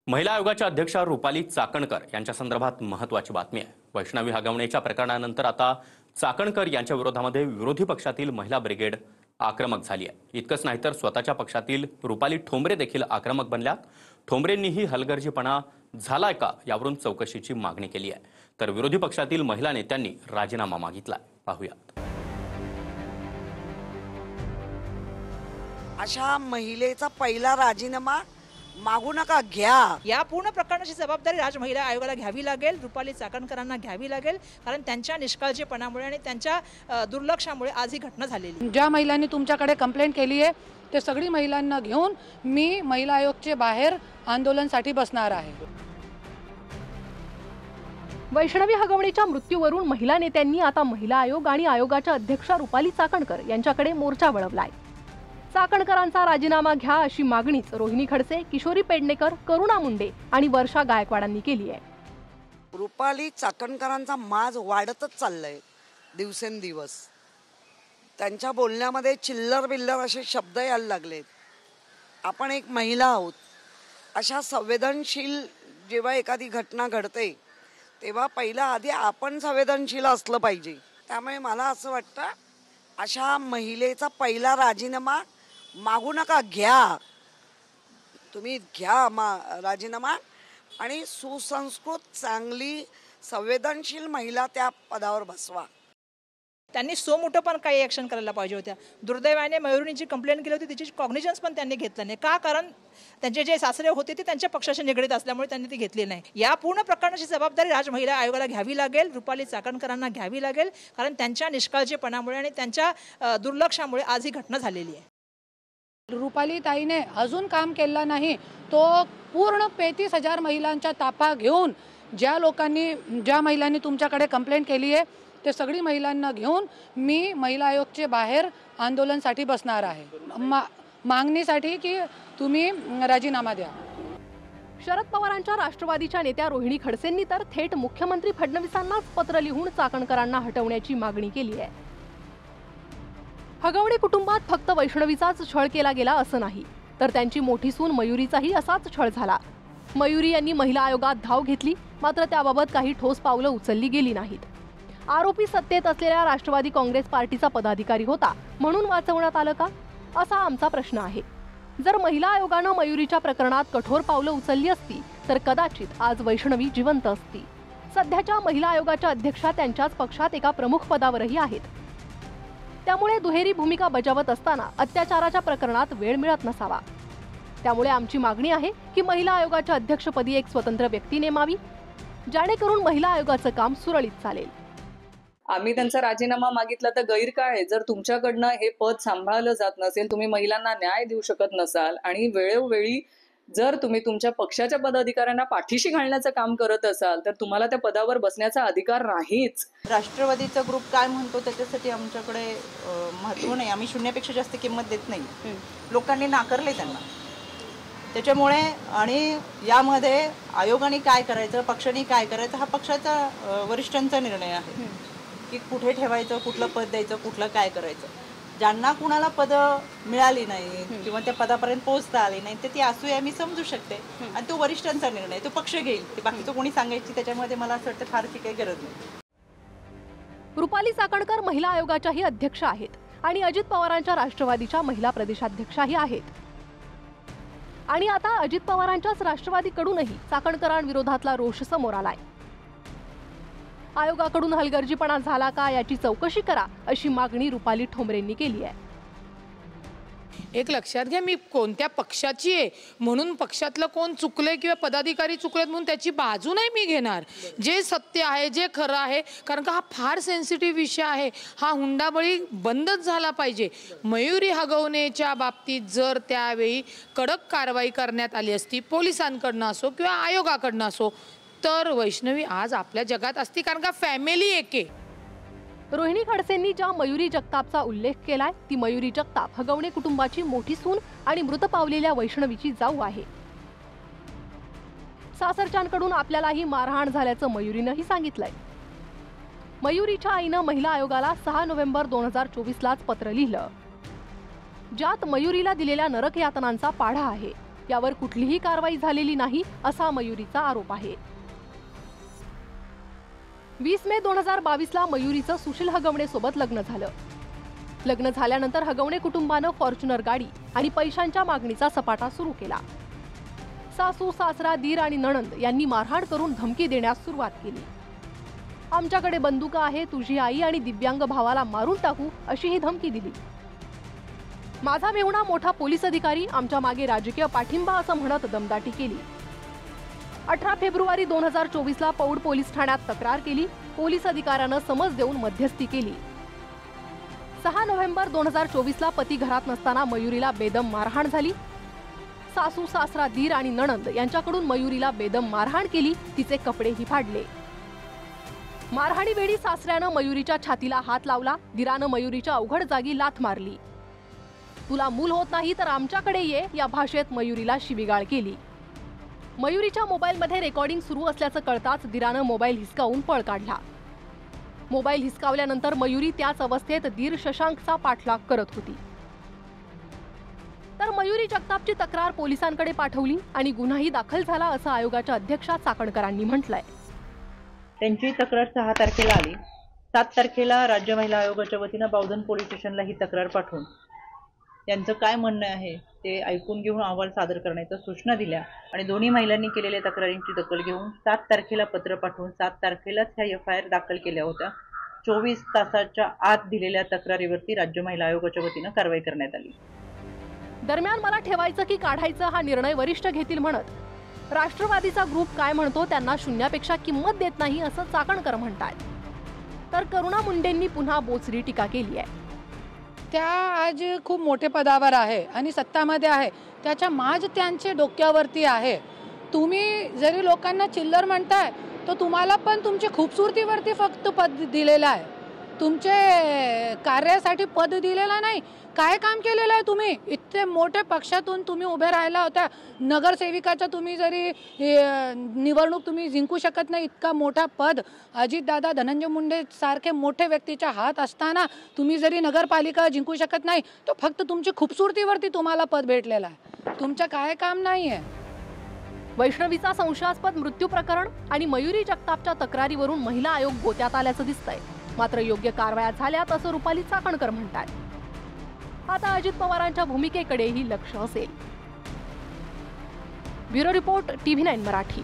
महिला आयोगाच्या अध्यक्षा रुपाली चाकणकर यांच्या संदर्भात महत्त्वाची बातमी आहे। वैष्णवी हगवणेच्या प्रकरणानंतर आता चाकणकर यांच्या विरोधामध्ये विरोधी पक्षातील महिला ब्रिगेड आक्रमक झाली आहे। इतकंच नाही तर स्वतःच्या पक्षातील रुपाली ठोंबरे देखील आक्रमक बनल्यात। ठोंबरेंनीही हलगर्जीपणा झालाय का यावरून चौकशीची मागणी केली आहे, तर विरोधी पक्षातील महिला नेत्यांनी राजीनामा मागितलाय। पाहूयात। अशा महिलेचा पहिला राजीनामा मागू नका, घ्या। या पूर्ण प्रकरणाची जबाबदारी राज्य महिला आयोगाला घ्यावी लागेल, रुपाली चाकणकरांना घ्यावी लागेल, कारण त्यांच्या निष्काळजीपणामुळे आणि त्यांच्या दुर्लक्षामुळे आज ही घटना झालेली। ज्या महिलांनी तुमच्याकडे कंप्लेंट केली आहे ते सगळी महिलांना घेऊन मी महिला आयोगचे बाहेर आंदोलनासाठी बसणार आहे। वैष्णवी हगवणेच्या मृत्यूवरून महिला नेत्यांनी आता महिला आयोग आणि आयोगाच्या अध्यक्षा रुपाली चाकणकर यांच्याकडे मोर्चा वळवलाय। चाकणकरांचा राजीनामा घ्या अशी मागणीच रोहिणी खडसे, किशोरी पेडणेकर, करुणा मुंडे आणि वर्षा गायकवाडांनी केली आहे। रुपाली चाकणकरांचा माज वाढतच चाललाय दिवसेंदिवस। त्यांच्या बोलण्यामध्ये चिल्लर बिल्लर असे शब्द यायला लागलेत। आपण एक महिला आहोत, अशा संवेदनशील जेव्हा एखादी घटना घडते तेव्हा पहिला आधी आपण संवेदनशील असलं पाहिजे। त्यामुळे मला असं वाटतं अशा महिलेचा पहिला राजीनामा मागू नका, घ्या। तुम्ही घ्या राजीनामा आणि सुसंस्कृत चांगली संवेदनशील महिला त्या पदावर बसवा। त्यांनी सो मोठं पण काही ऍक्शन करायला पाहिजे होत्या। दुर्दैवाने मयुरीने जी कंप्लेंट केली होती त्याची कॉग्निजन्स पण त्यांनी घेतलं नाही का, कारण त्यांचे जे सासरे होते ते त्यांच्या पक्षाशी निगडीत असल्यामुळे त्यांनी ती घेतली नाही। या पूर्ण प्रकरणाची जबाबदारी राज्य महिला आयोगाला घ्यावी लागेल, रुपाली चाकणकरांना घ्यावी लागेल, कारण त्यांच्या निष्काळजीपणामुळे आणि त्यांच्या दुर्लक्षामुळे आज ही घटना झालेली आहे। रुपाली ताईने अजून काम केलं नाही, तो पूर्ण 35,000 महिलांचा ताफा घेऊन ज्या महिलांनी तुमच्याकडे कंप्लेंट केली आहे ते सगळी महिलांना घेऊन मी महिला आयोगचे बाहेर आंदोलनासाठी बसणार आहे, मागणीसाठी की तुम्ही राजीनामा द्या। शरद पवारांच्या राष्ट्रवादीच्या नेत्या रोहिणी खडसेंनी तर थेट मुख्यमंत्री फडणवीसांनाच पत्र लिहून चाकणकरांना हटवण्याची मागणी केली आहे। हगवणे कुटुंबात फक्त वैष्णवीचाच छळ केला गेला असं नाही, तर त्यांची मोठी सून मयुरीचाही असाच छळ झाला। मयुरी यांनी महिला आयोगात धाव घेतली, मात्र त्याबाबत काही ठोस पावलं उचलली गेली नाहीत। आरोपी सत्तेत असलेल्या राष्ट्रवादी काँग्रेस पार्टीचा पदाधिकारी होता म्हणून वाचवण्यात आलं का, असा आमचा प्रश्न आहे। जर महिला आयोगानं मयुरीच्या प्रकरणात कठोर पावलं उचलली असती तर कदाचित आज वैष्णवी जिवंत असती। सध्याच्या महिला आयोगाच्या अध्यक्षा त्यांच्याच पक्षात एका प्रमुख पदावरही आहेत, त्यामुळे दुहेरी भूमिका बजावत असताना अत्याचाराच्या प्रकरणात वेळ मिळत नसावा। त्यामुळे आमची मागणी आहे की महिला आयोगाच्या अध्यक्षपदी एक स्वतंत्र व्यक्ती नेमावी, जेणेकरून महिला आयोगाचं काम सुरळीत चालेल। आम्ही त्यांचा राजीनामा मागितला तर गैर काय आहे? जर तुमच्याकडनं हे पद सांभाळलं जात नसेल, तुम्ही महिलांना न्याय देऊ शकत नसाल आणि वेळोवेळी जर तुम्ही तुमच्या पक्षाच्या पदाधिकाऱ्यांना पाठीशी घालण्याचं काम करत असाल तर तुम्हाला त्या पदावर बसण्याचा अधिकार नाहीच। राष्ट्रवादीचा ग्रुप काय म्हणतो त्याच्यासाठी आमच्याकडे महत्त्व नाही। आम्ही शून्यापेक्षा जास्त किंमत देत नाही। लोकांनी नाकारले त्यांना, त्याच्यामुळे आणि यामध्ये आयोगाने काय करायचं, पक्षाने काय करायचं हा पक्षाचा वरिष्ठांचा निर्णय आहे की कुठे ठेवायचं, कुठलं पद द्यायचं, कुठलं काय करायचं। ज्यांना कुणाला पद मिळाली नाही किंवा त्या पदापर्यंत पोहोचता आली नाही ते ती असूया मी समजू शकते, आणि तो वरिष्ठांचा निर्णय, तो पक्ष घेईल। ते बाकीचं कोणी सांगायची त्याच्यामध्ये मला असं वाटतं फारशी काही गरज नाही। रुपाली चाकणकर महिला आयोगाच्याही अध्यक्ष आहेत आणि अजित पवारांच्या राष्ट्रवादीच्या महिला प्रदेशाध्यक्षाही आहेत। आणि आता अजित पवारांच्याच राष्ट्रवादीकडूनही चाकणकरांविरोधातला रोष समोर आलाय। आयोगाकडून हलगर्जीपणा झाला का याची चौकशी करा अशी मागणी रुपाली ठोंबरेंनी केली आहे। एक लक्षात घ्या, मी कोणत्या पक्षाची आहे म्हणून पक्षातलं कोण चुकलंय किंवा पदाधिकारी चुकलेत म्हणून त्याची बाजू नाही मी घेणार। जे सत्य आहे, जे खरं आहे, कारण का हा फार सेन्सिटिव्ह विषय आहे, हा हुंडाबळी बंदच झाला पाहिजे। मयुरी हगवणेच्या बाबतीत जर त्यावेळी कडक कारवाई करण्यात आली असती, पोलिसांकडनं असो किंवा आयोगाकडनं असो, तर वैष्णवी आज आपल्या जगात असती, कारण का फॅमिली एक आहे। रोहिणी खडसेंनी ज्या मयुरी जगतापचा उल्लेख केलाय ती मयुरी जगताप हगवणे कुटुंबाची मोठी सून आणि मृत पावलेल्या वैष्णवीची जाऊ आहे। सासरच्यांकडून आपल्यालाही मारहाण झाल्याचं मयुरीनंही सांगितलंय। मयुरीच्या आईनं महिला आयोगाला 6 नोव्हेंबर 2024 लाच पत्र लिहिलं, ज्यात मयुरीला दिलेल्या नरक यातनांचा पाढा आहे। यावर कुठलीही कारवाई झालेली नाही असा मयुरीचा आरोप आहे. 20 मे 2022ला मयुरीचं सुशील हगवणे सोबत लग्न झालं. लग्न झाल्यानंतर हगवणे कुटुंबानं फॉर्च्युनर गाडी आणि पैशांच्या मागणीचा सपाटा सुरू केला. सासू सासरा दीर आणि नणंद यांनी मारहाण करून धमकी देण्यास सुरुवात केली. आमच्याकडे बंदुका आहे, तुझी आई आणि दिव्यांग भावाला मारून टाकू अशी ही धमकी दिली. माझा मेहुणा मोठा पोलीस अधिकारी, आमच्या मागे राजकीय पाठिंबा असं म्हणत दमदाटी केली. 18 फेब्रुवारी 2024ला पौड पोलीस ठाण्यात तक्रार केली. पोलीस अधिकाऱ्यानं समज देऊन मध्यस्थी केली. 6 नोव्हेंबर 2024ला पती घरात नसताना मयुरीला बेदम मारहाण झाली. सासू सासरा दीर आणि नणंद यांच्याकडून मयुरीला बेदम मारहाण केली. तिचे कपडेही फाडले. मारहाणीवेळी सासऱ्यानं मयुरीच्या छातीला हात लावला. दीरानं मयुरीच्या अवघड जागी लाथ मारली. तुला मूल होत नाही तर आमच्याकडे ये या भाषेत मयुरीला शिवीगाळ केली. मयुरीच्या मोबाईलमध्ये रेकॉर्डिंग सुरू असल्याचं कळताच दीरानं मोबाईल हिसकावून पळ काढला. मोबाईल हिसकावल्यानंतर मयुरी त्याच अवस्थेत दीर शशांकचा पाठलाग करत होती. तर मयुरी जगतापची तक्रार पोलिसांकडे पाठवली आणि गुन्हाही दाखल झाला असं आयोगाच्या अध्यक्षा चाकणकरांनी म्हटलंय. त्यांची तक्रार 6 तारखेला आली. 7 तारखेला राज्य महिला आयोगाच्या वतीनं बावधन पोलीस स्टेशनला ही तक्रार पाठवून त्यांचं काय म्हणणं आहे ते ऐकून घेऊन अहवाल सादर करण्याच्या सूचना दिल्या आणि दोन्ही महिलांनी केलेल्या तक्रारींची दखल घेऊन 7 तारखेला पत्र पाठवून 7 तारखेलाच ह्या FIR दाखल केल्या होत्या. 24 तासाच्या आत दिलेल्या तक्रारीवरती राज्य महिला आयोगाच्या वतीनं कारवाई करण्यात आली. दरम्यान मला ठेवायचं की काढायचं हा निर्णय वरिष्ठ घेतील म्हणत राष्ट्रवादीचा ग्रुप काय म्हणतो त्यांना शून्यापेक्षा किंमत देत नाही असं चाकणकर म्हणतात. तर करुणा मुंडेंनी पुन्हा बोचरी टीका केली आहे. त्या आज खूप मोठे पदावर आहे आणि सत्तामध्ये आहे, त्याच्या माज त्यांचे डोक्यावरती आहे. तुम्ही जरी लोकांना चिल्लर म्हणताय तर तुम्हाला पण तुमच्या खूबसूरतीवरती फक्त पद दिलेलं आहे, तुमचे कार्यासाठी पद दिलेलं नाही. काय काम केलेलं आहे तुम्ही? इतके मोठे पक्षातून तुम्ही उभे राहिला होता. नगरसेविकाच्या तुम्ही जरी निवडणूक तुम्ही जिंकू शकत नाही, इतका मोठा पद अजितदादा धनंजय मुंडे सारखे मोठे व्यक्तीच्या हात असताना तुम्ही जरी नगरपालिका जिंकू शकत नाही, तो फक्त तुमची खूबसूरतीवरती तुम्हाला पद भेटलेलं आहे, तुमचं काय काम नाही आहे. वैष्णवीचा संशयास्पद मृत्यू प्रकरण आणि मयुरी जगतापच्या तक्रारीवरून महिला आयोग गोत्यात आल्याचं दिसतंय. मात्र योग्य कारवाया झाल्यात असं रुपाली चाकणकर म्हणतात. आता अजित पवारांच्या भूमिकेकडेही लक्ष असेल. Bureau report TV9 Marathi.